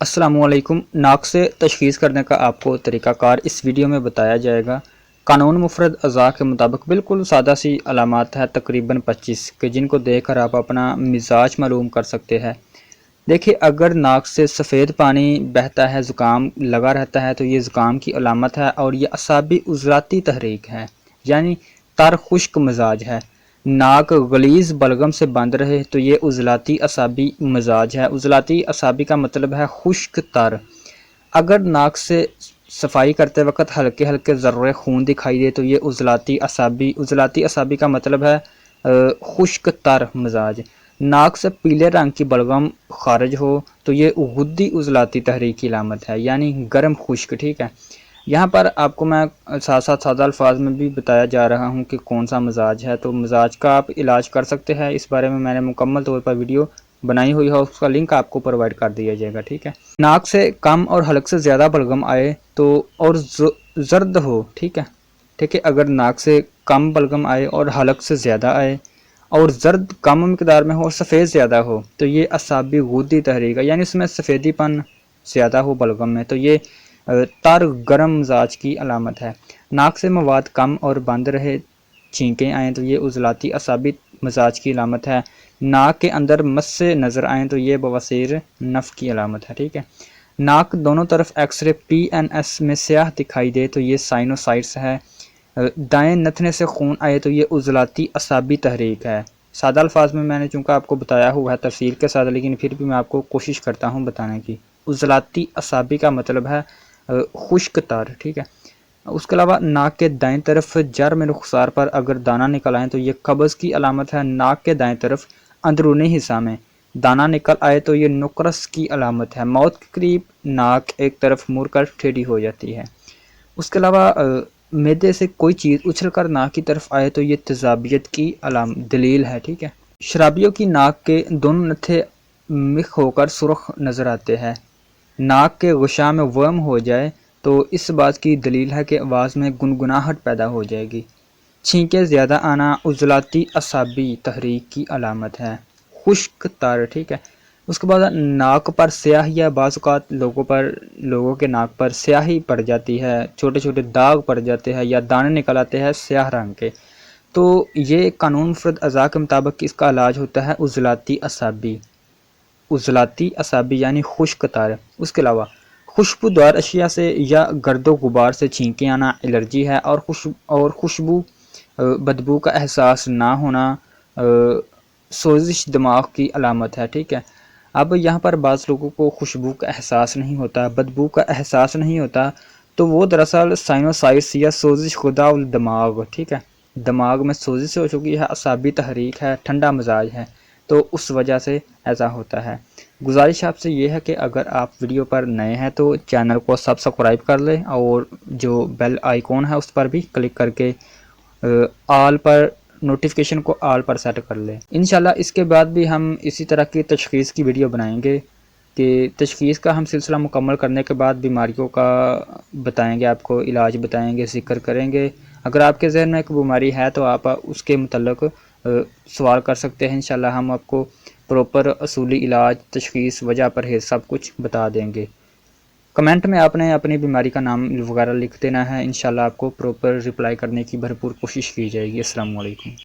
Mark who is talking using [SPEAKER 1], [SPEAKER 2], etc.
[SPEAKER 1] السلام علیکم۔ ناک سے تشخیص کرنے کا آپ کو طریقہ کار اس ویڈیو میں بتایا جائے گا۔ قانون مفرد اعضاء کے مطابق بالکل سادہ سی علامات ہے، تقریباً 25 کہ جن کو دیکھ کر آپ اپنا مزاج معلوم کر سکتے ہیں۔ دیکھیں، اگر ناک سے سفید پانی بہتا ہے، زکام لگا رہتا ہے تو یہ زکام کی علامت ہے، اور یہ اعصابی عضلاتی تحریک ہے، یعنی تر خشک مزاج ہے۔ ناک غلیظ بلغم سے بند رہے تو یہ عضلاتی اعصابی مزاج ہے۔ عضلاتی اعصابی کا مطلب ہے خشک تر۔ اگر ناک سے صفائی کرتے وقت ہلکے ہلکے ذرے خون دکھائی دے تو یہ عضلاتی اعصابی کا مطلب ہے خشک تر مزاج۔ ناک سے پیلے رنگ کی بلغم خارج ہو تو یہ غدی عضلاتی تحریک کی علامت ہے، یعنی گرم خشک۔ ٹھیک ہے، یہاں پر آپ کو میں ساتھ ساتھ سادہ الفاظ میں بھی بتایا جا رہا ہوں کہ کون سا مزاج ہے، تو مزاج کا آپ علاج کر سکتے ہیں۔ اس بارے میں نے مکمل طور پر ویڈیو بنائی ہوئی ہے، اس کا لنک آپ کو پرووائڈ کر دیا جائے گا۔ ٹھیک ہے، ناک سے کم اور حلق سے زیادہ بلغم آئے تو اور زرد ہو، ٹھیک ہے، اگر ناک سے کم بلغم آئے اور حلق سے زیادہ آئے اور زرد کم مقدار میں ہو اور سفید زیادہ ہو تو یہ اعصابی غدی تحریک ہے، یعنی اس میں سفیدی پن زیادہ ہو بلغم میں تو یہ تر گرم مزاج کی علامت ہے۔ ناک سے مواد کم اور بند رہے، چھینکیں آئیں تو یہ عضلاتی اعصابی مزاج کی علامت ہے۔ ناک کے اندر مسے نظر آئیں تو یہ بواسیر نفس کی علامت ہے۔ ٹھیک ہے، ناک دونوں طرف ایکس رے PNS میں سیاہ دکھائی دے تو یہ سائنوسائٹس ہے۔ دائیں نتنے سے خون آئے تو یہ عضلاتی اعصابی تحریک ہے۔ سادہ الفاظ میں نے چونکہ آپ کو بتایا ہوا ہے تفصیل کے ساتھ، لیکن پھر بھی میں آپ کو کوشش کرتا ہوں بتانے کی۔ عضلاتی اعصابی کا مطلب ہے خشک تر۔ ٹھیک ہے، اس کے علاوہ ناک کے دائیں طرف جرم رخسار پر اگر دانہ نکل آئے تو یہ قبض کی علامت ہے۔ ناک کے دائیں طرف اندرونی حصہ میں دانہ نکل آئے تو یہ نقرس کی علامت ہے۔ موت کے قریب ناک ایک طرف مڑ کر ٹیڑھی ہو جاتی ہے۔ اس کے علاوہ معدے سے کوئی چیز اچھل کر ناک کی طرف آئے تو یہ تیزابیت کی دلیل ہے۔ ٹھیک ہے، شرابیوں کی ناک کے دونوں نتھے مخ ہو کر سرخ نظر آتے ہیں۔ ناک کے غشا میں ورم ہو جائے تو اس بات کی دلیل ہے کہ آواز میں گنگناہٹ پیدا ہو جائے گی۔ چھینکیں زیادہ آنا عضلاتی اعصابی تحریک کی علامت ہے۔ خشک تر، ٹھیک ہے، اس کے بعد ناک پر سیاہی یا بعض اوقات لوگوں کے ناک پر سیاہی پڑ جاتی ہے، چھوٹے چھوٹے داغ پڑ جاتے ہیں یا دانے نکل آتے ہیں سیاہ رنگ کے، تو یہ قانون مفرد اعضاء کے مطابق اس کا علاج ہوتا ہے عضلاتی اعصابی یعنی خشک تر۔ اس کے علاوہ خوشبودار اشیاء سے یا گرد و غبار سے چھینکیں آنا الرجی ہے، اور خوشبو بدبو کا احساس نہ ہونا سوزش دماغ کی علامت ہے۔ ٹھیک ہے، اب یہاں پر بعض لوگوں کو خوشبو کا احساس نہیں ہوتا، بدبو کا احساس نہیں ہوتا، تو وہ دراصل سائنوسائٹس یا سوزش خدا دماغ، ٹھیک ہے، دماغ میں سوزش ہو چکی ہے، اعصابی تحریک ہے، ٹھنڈا مزاج ہے، تو اس وجہ سے ایسا ہوتا ہے۔ گزارش آپ سے یہ ہے کہ اگر آپ ویڈیو پر نئے ہیں تو چینل کو سبسکرائب کر لیں، اور جو بیل آئیکن ہے اس پر بھی کلک کر کے آل پر نوٹیفیکیشن کو آل پر سیٹ کر لیں۔ انشاءاللہ اس کے بعد بھی ہم اسی طرح کی تشخیص کی ویڈیو بنائیں گے کہ تشخیص کا ہم سلسلہ مکمل کرنے کے بعد بیماریوں کا بتائیں گے، آپ کو علاج بتائیں گے، ذکر کریں گے۔ اگر آپ کے ذہن میں ایک بیماری ہے تو آپ اس کے متعلق سوال کر سکتے ہیں، انشاءاللہ ہم آپ کو پروپر اصولی علاج، تشخیص، وجہ پرہیز سب کچھ بتا دیں گے۔ کمنٹ میں آپ نے اپنی بیماری کا نام وغیرہ لکھ دینا ہے، انشاءاللہ آپ کو پروپر رپلائی کرنے کی بھرپور کوشش کی جائے گی۔ السلام علیکم۔